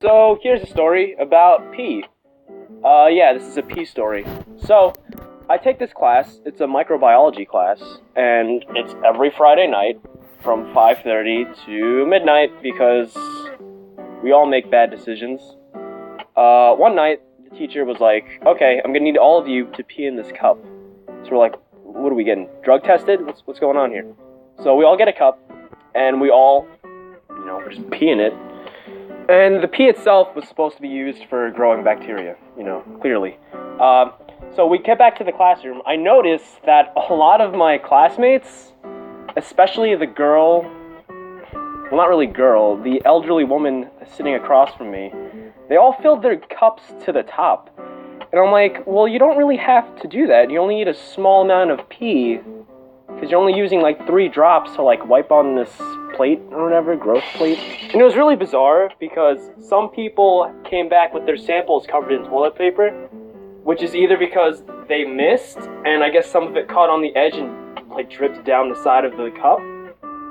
So here's a story about pee. Yeah, this is a pee story. So I take this class. It's a microbiology class, and it's every Friday night from 5:30 to midnight because we all make bad decisions. One night the teacher was like, "Okay, I'm gonna need all of you to pee in this cup." So we're like, "What are we getting? Drug tested? What's going on here?" So we all get a cup, and we all, we're just pee in it. And the pee itself was supposed to be used for growing bacteria, clearly. So we get back to the classroom. I noticed that a lot of my classmates, especially the girl, well, not really girl, the elderly woman sitting across from me, they all filled their cups to the top. And I'm like, well, you don't really have to do that. You only need a small amount of pee, because you're only using like 3 drops to like wipe on this plate or whatever, gross plate. And it was really bizarre because some people came back with their samples covered in toilet paper, which is either because they missed and I guess some of it caught on the edge and like dripped down the side of the cup,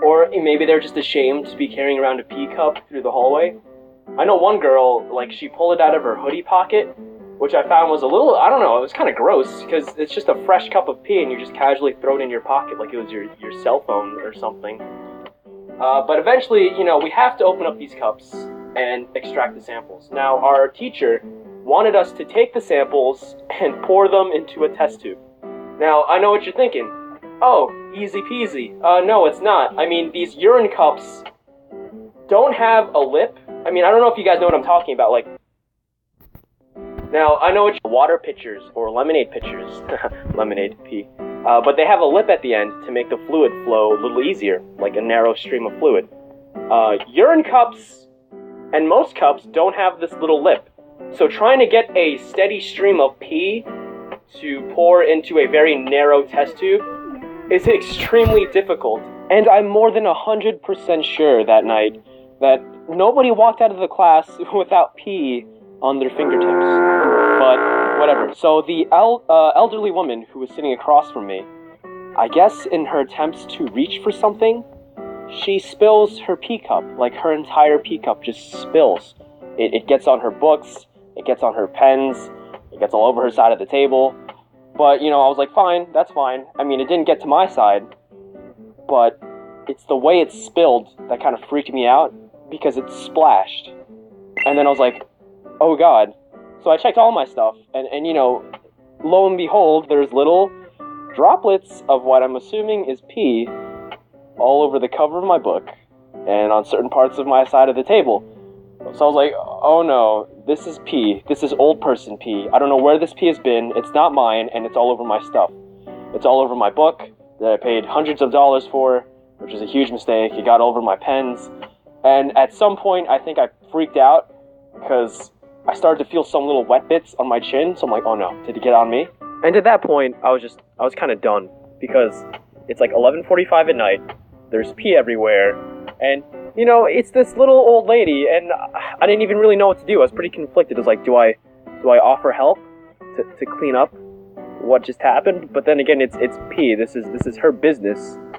or maybe they're just ashamed to be carrying around a pee cup through the hallway. I know one girl, like, she pulled it out of her hoodie pocket, which I found was a little, I don't know, it was kind of gross, because it's just a fresh cup of pee and you just casually throw it in your pocket like it was your cell phone or something. But eventually, we have to open up these cups and extract the samples. Now, our teacher wanted us to take the samples and pour them into a test tube. Now, I know what you're thinking. Oh, easy peasy. No, it's not. I mean, these urine cups don't have a lip. I mean, I don't know if you guys know what I'm talking about, like, now, I know it's water pitchers or lemonade pitchers, lemonade pee, but they have a lip at the end to make the fluid flow a little easier, like a narrow stream of fluid. Urine cups and most cups don't have this little lip, so trying to get a steady stream of pee to pour into a very narrow test tube is extremely difficult. And I'm more than 100% sure that night that nobody walked out of the class without pee on their fingertips. But whatever. So the elderly woman who was sitting across from me, I guess in her attempts to reach for something, she spills her pee cup. Like, her entire pee cup just spills. It gets on her books, it gets on her pens, it gets all over her side of the table. But, I was like, fine, that's fine. I mean, it didn't get to my side, but it's the way it spilled that kind of freaked me out, because it splashed. And then I was like, oh god. So I checked all my stuff, and lo and behold, there's little droplets of what I'm assuming is pee all over the cover of my book and on certain parts of my side of the table. So I was like, oh no, this is pee. This is old person pee. I don't know where this pee has been. It's not mine, and it's all over my stuff. It's all over my book that I paid hundreds of dollars for, which was a huge mistake. It got all over my pens. And at some point, I think I freaked out because I started to feel some little wet bits on my chin. So I'm like, oh no, did it get on me? And at that point, I was kind of done, because it's like 11:45 at night. There's pee everywhere. And, it's this little old lady, and I didn't even really know what to do. I was pretty conflicted. It was like, do I offer help to clean up what just happened? But then again, it's pee. This is her business.